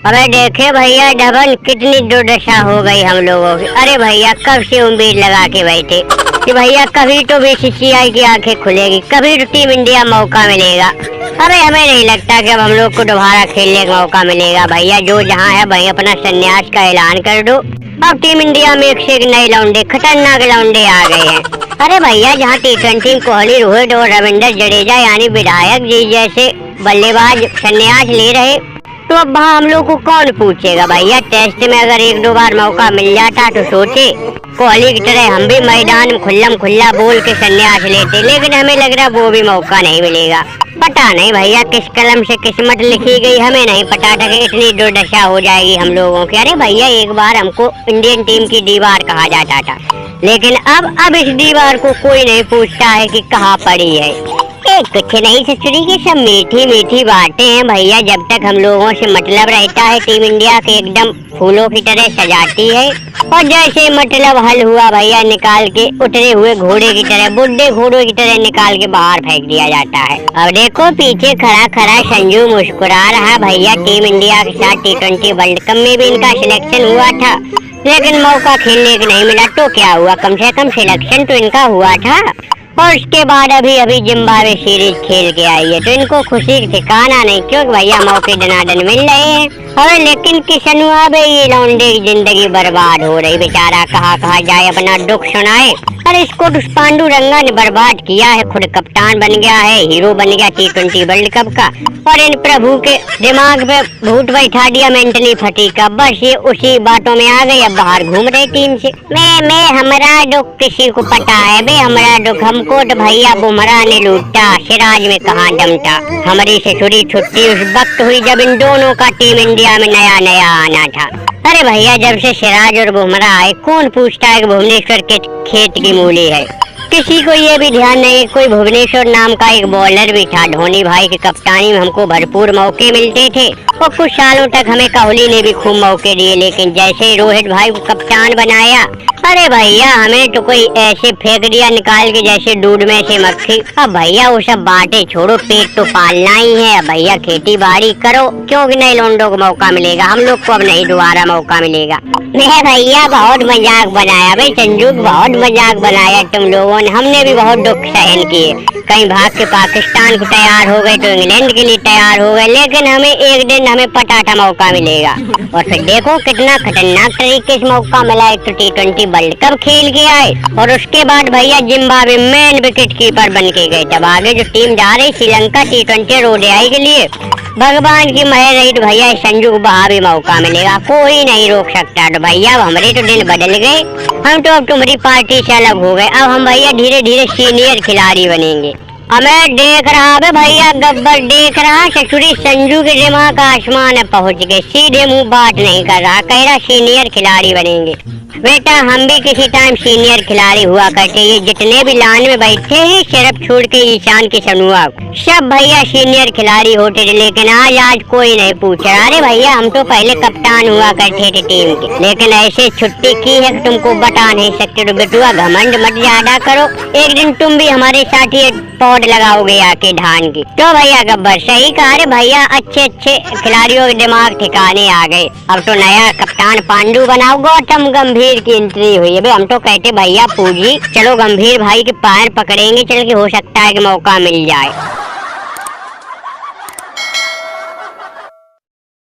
अबे देखे भैया डबल कितनी दुर्दशा हो गई हम लोगों की। अरे भैया कब से उम्मीद लगा के बैठे कि भैया कभी तो बीसीसीआई की आंखें खुलेगी, कभी तो टीम इंडिया मौका मिलेगा। अरे हमें नहीं लगता कि अब हम लोग को दोबारा खेलने का मौका मिलेगा। भैया जो जहाँ है भाई अपना संन्यास का ऐलान कर दो। अब टीम इंडिया में एक से एक नए लौंडे, खतरनाक लौंडे आ गए हैं। अरे भैया जहाँ टी20 कोहली, रोहित और रविंद्र जडेजा यानी विधायक जी जैसे बल्लेबाज संन्यास ले रहे, तो अब वहाँ हम लोग को कौन पूछेगा। भैया टेस्ट में अगर एक दो बार मौका मिल जाता तो सोचे कोहली की तरह हम भी मैदान में खुल्लम खुल्ला बोल के संन्यास लेते, लेकिन हमें लग रहा वो भी मौका नहीं मिलेगा। पता नहीं भैया किस कलम से किस्मत लिखी गई, हमें नहीं पता था कि इतनी दुर्दशा हो जाएगी हम लोगों की। अरे भैया एक बार हमको इंडियन टीम की दीवार कहा जाता था, लेकिन अब इस दीवार को कोई नहीं पूछता है कि कहाँ पड़ी है। कुछ नहीं ससुरी की सब मीठी मीठी बातें हैं भैया। जब तक हम लोगों से मतलब रहता है टीम इंडिया के एकदम फूलों की तरह सजाती है, और जैसे मतलब हल हुआ भैया निकाल के उतरे हुए घोड़े की तरह, बुढ़े घोड़ों की तरह निकाल के बाहर फेंक दिया जाता है। अब देखो पीछे खड़ा खड़ा संजू मुस्कुरा रहा भैया। टीम इंडिया के साथ टी20 वर्ल्ड कप में भी इनका सिलेक्शन हुआ था, लेकिन मौका खेलने का नहीं मिला। तो क्या हुआ, कम से कम सिलेक्शन तो इनका हुआ था। और उसके बाद अभी जिम्बाब्वे सीरीज खेल के आई है, तो इनको खुशी ठिकाना नहीं, क्योंकि भैया मौके दनादन मिल रहे हैं। अरे लेकिन किशनु अब ये लौंडे की जिंदगी बर्बाद हो रही, बेचारा कहाँ कहाँ जाए अपना दुख सुनाए। अरे इसको तो पांडुरंगा ने बर्बाद किया है, खुद कप्तान बन गया है, हीरो बन गया टी20 वर्ल्ड कप का, और इन प्रभु के दिमाग पे भूत बैठा दिया मेंटली फटी का। बस ये उसी बातों में आ गई, अब बाहर घूम रहे टीम से। मैं हमारा दुख किसी को पता है बे, हमारा दुख हमको तो भैया बुमराह ने लूटा, सिराज में कहाँ दम था। हमारी ससुरी छुट्टी उस वक्त हुई जब इन दोनों का टीम इंडिया में नया नया आना था। अरे भैया जब से सिराज और बुमराह आए, कौन पूछता है कि भुवनेश्वर के खेत की मूली है। किसी को ये भी ध्यान नहीं, कोई भुवनेश्वर नाम का एक बॉलर भी था। धोनी भाई की कप्तानी में हमको भरपूर मौके मिलते थे, और कुछ सालों तक हमें कोहली ने भी खूब मौके दिए, लेकिन जैसे ही रोहित भाई को कप्तान बनाया, अरे भैया हमें तो कोई ऐसे फेंक दिया निकाल के जैसे दूध में से मक्खी। अब भैया वो सब बातें छोड़ो, पेट तो पालना ही है। अब भैया खेती बाड़ी करो, क्योंकि नए लौंडों को मौका मिलेगा, हम लोग को अब नहीं दोबारा मौका मिलेगा। मैं भैया बहुत मजाक बनाया भाई संजू, बहुत मजाक बनाया तुम लोगों ने। हमने भी बहुत दुख सहन किए, कहीं भाग के पाकिस्तान को तैयार हो गए तो इंग्लैंड के लिए तैयार हो गए, लेकिन हमें एक दिन हमें पता था मौका मिलेगा। और फिर देखो कितना खतरनाक तरीके से मौका मिला। एक तो टी20 वर्ल्ड कप खेल के आए, और उसके बाद भैया जिम्बाब्वे मेन विकेट कीपर बन के गए। तब आगे जो टीम जा रही श्रीलंका टी20 ODI के लिए, भगवान की मेहर रही तो भैया संजू को वहाँ भी मौका मिलेगा, कोई नहीं रोक सकता। तो भैया हमारे तो दिन बदल गए, हम तो अब तुम्हारी पार्टी से अलग हो गए। अब हम भैया धीरे धीरे सीनियर खिलाड़ी बनेंगे। हमें देख रहा है भैया गब्बर, देख रहा ससुरी संजू के दिमाग आसमान में पहुंच गए, सीधे मुंह बात नहीं कर रहा, कह रहा सीनियर खिलाड़ी बनेंगे। बेटा हम भी किसी टाइम सीनियर खिलाड़ी हुआ करते, ये जितने भी लाइन में बैठे हैं सिर्फ छोड़ के ईशान किशनु सब भैया सीनियर खिलाड़ी होते थे, लेकिन आज कोई नहीं पूछ रहा। अरे भैया हम तो पहले कप्तान हुआ करते थे टीम के, लेकिन ऐसे छुट्टी की है कि तुमको बता नहीं सकते। तो बेटुआ घमंड मत ज्यादा करो, एक दिन तुम भी हमारे साथ ही पौध लगाओगे आके धान की। तो भैया गब्बर सही कहा। अरे भैया अच्छे खिलाड़ियों के दिमाग ठिकाने आ गए। अब तो नया कप्तान पांडु बनाओ। गौतम गंभीर की एंट्री हुई है, हम तो कहते भैया पूजी चलो गंभीर भाई के पैर पकड़ेंगे चल के, हो सकता है कि मौका मिल जाए।